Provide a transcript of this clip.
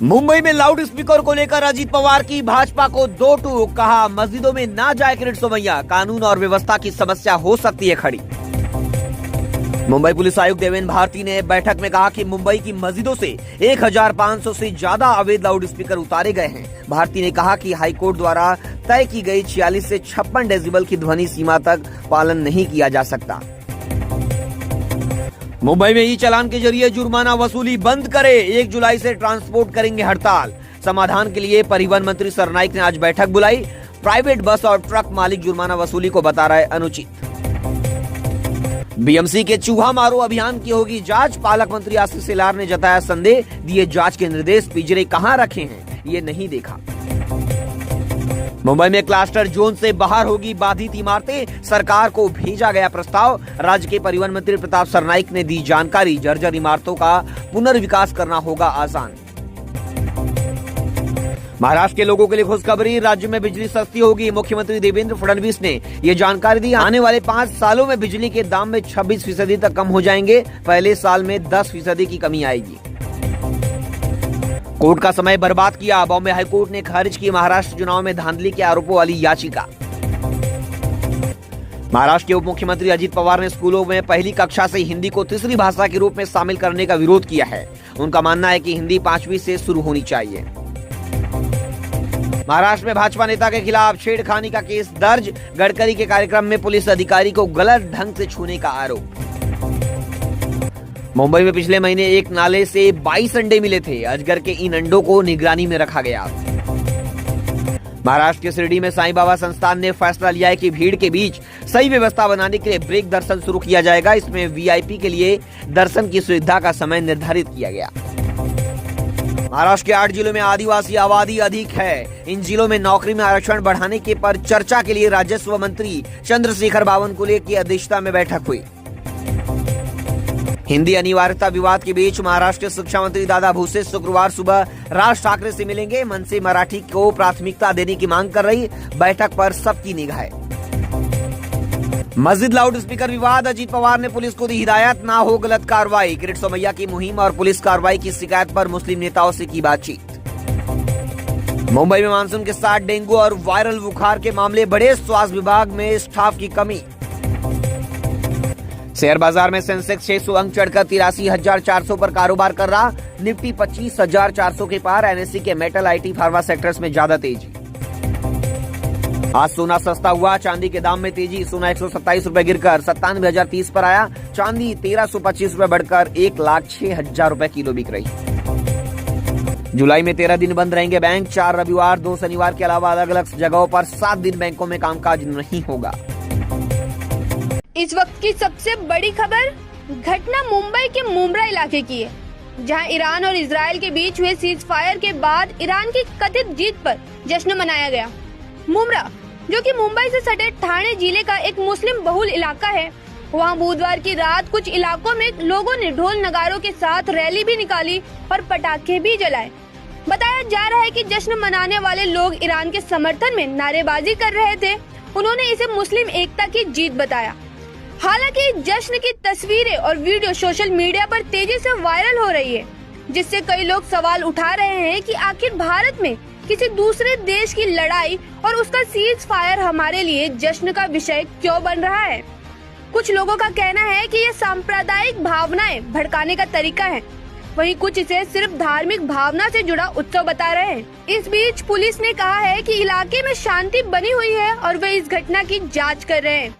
मुंबई में loud speaker को लेकर अजीत पवार की भाजपा को दो टूक, कहा मस्जिदों में ना जाए किरीट सोमैया, कानून और व्यवस्था की समस्या हो सकती है खड़ी। मुंबई पुलिस आयुक्त देवेंद्र भारती ने बैठक में कहा कि मुंबई की मस्जिदों से 1500 से ज्यादा अवैध लाउड स्पीकर उतारे गए हैं। भारती ने कहा कि हाईकोर्ट द्वारा तय की गई 46 से 56 डेसिबल की ध्वनि सीमा तक पालन नहीं किया जा सकता। मुंबई में ई चालान के जरिए जुर्माना वसूली बंद करे, 1 जुलाई से ट्रांसपोर्ट करेंगे हड़ताल। समाधान के लिए परिवहन मंत्री सरनाइक ने आज बैठक बुलाई। प्राइवेट बस और ट्रक मालिक जुर्माना वसूली को बता रहे अनुचित। बीएमसी के चूहा मारो अभियान की होगी जांच, पालक मंत्री आशीष शेलार ने जताया संदेह, दिए जांच के निर्देश, पिंजरे कहां रखे हैं ये नहीं देखा। मुंबई में क्लस्टर जोन से बाहर होगी बाधित इमारतें, सरकार को भेजा गया प्रस्ताव। राज्य के परिवहन मंत्री प्रताप सरनाइक ने दी जानकारी, जर्जर इमारतों का पुनर्विकास करना होगा आसान। महाराष्ट्र के लोगों के लिए खुशखबरी, राज्य में बिजली सस्ती होगी। मुख्यमंत्री देवेंद्र फडणवीस ने ये जानकारी दी। आने वाले 5 सालों में बिजली के दाम में 26% तक कम हो जाएंगे। पहले साल में 10% की कमी आएगी। कोर्ट का समय बर्बाद किया, बॉम्बे हाईकोर्ट ने खारिज की महाराष्ट्र चुनाव में धांधली के आरोपों वाली याचिका। महाराष्ट्र के उप मुख्यमंत्री अजीत पवार ने स्कूलों में पहली कक्षा से हिंदी को तीसरी भाषा के रूप में शामिल करने का विरोध किया है। उनका मानना है कि हिंदी 5वीं से शुरू होनी चाहिए। महाराष्ट्र में भाजपा नेता के खिलाफ छेड़खानी का केस दर्ज, गडकरी के कार्यक्रम में पुलिस अधिकारी को गलत ढंग से छूने का आरोप। मुंबई में पिछले महीने एक नाले से 22 अंडे मिले थे। अजगर के इन अंडों को निगरानी में रखा गया। महाराष्ट्र के शिरडी में साईं बाबा संस्थान ने फैसला लिया है कि भीड़ के बीच सही व्यवस्था बनाने के लिए ब्रेक दर्शन शुरू किया जाएगा। इसमें वीआईपी के लिए दर्शन की सुविधा का समय निर्धारित किया गया। महाराष्ट्र के 8 जिलों में आदिवासी आबादी अधिक है। इन जिलों में नौकरी में आरक्षण बढ़ाने के पर चर्चा के लिए राजस्व मंत्री चंद्रशेखर बावनकुले की अध्यक्षता में बैठक हुई। हिंदी अनिवार्यता विवाद के बीच महाराष्ट्र के शिक्षा मंत्री दादा भुसे शुक्रवार सुबह राज ठाकरे से मिलेंगे। मनसे मराठी को प्राथमिकता देने की मांग कर रही, बैठक पर सबकी निगाह। मस्जिद लाउड स्पीकर विवाद, अजीत पवार ने पुलिस को दी हिदायत, ना हो गलत कार्रवाई। किरीट सोमैया की मुहिम और पुलिस कार्रवाई की शिकायत पर मुस्लिम नेताओं से की बातचीत। मुंबई में मानसून के साथ डेंगू और वायरल बुखार के मामले बढ़े, स्वास्थ्य विभाग में स्टाफ की कमी। शेयर बाजार में सेंसेक्स 600 अंक चढ़कर 83,400 पर कारोबार कर रहा। निफ्टी 25,400 के पार। एनएससी के मेटल, आईटी, फार्मा सेक्टर्स में ज्यादा तेजी। आज सोना सस्ता हुआ, चांदी के दाम में तेजी। सोना 127 रुपए गिरकर 97,030 पर आया। चांदी 1,325 रुपए बढ़कर 1,06,000 रुपए किलो बिक रही। जुलाई में 13 दिन बंद रहेंगे बैंक, 4 रविवार 2 शनिवार के अलावा अलग अलग जगहों पर 7 दिन बैंकों में कामकाज नहीं होगा। इस वक्त की सबसे बड़ी खबर घटना मुंबई के मुंब्रा इलाके की है, जहां ईरान और इजराइल के बीच हुए सीज फायर के बाद ईरान की कथित जीत पर जश्न मनाया गया। मुंब्रा, जो कि मुंबई से सटे ठाणे जिले का एक मुस्लिम बहुल इलाका है, वहां बुधवार की रात कुछ इलाकों में लोगों ने ढोल नगारों के साथ रैली भी निकाली और पटाखे भी जलाए। बताया जा रहा है कि जश्न मनाने वाले लोग ईरान के समर्थन में नारेबाजी कर रहे थे। उन्होंने इसे मुस्लिम एकता की जीत बताया। हालांकि जश्न की तस्वीरें और वीडियो सोशल मीडिया पर तेजी से वायरल हो रही है, जिससे कई लोग सवाल उठा रहे हैं कि आखिर भारत में किसी दूसरे देश की लड़ाई और उसका सीज फायर हमारे लिए जश्न का विषय क्यों बन रहा है। कुछ लोगों का कहना है कि ये सांप्रदायिक भावनाएं भड़काने का तरीका है, वहीं कुछ इसे सिर्फ धार्मिक भावना से जुड़ा उत्सव बता रहे हैं। इस बीच पुलिस ने कहा है कि इलाके में शांति बनी हुई है और वे इस घटना की जांच कर रहे हैं।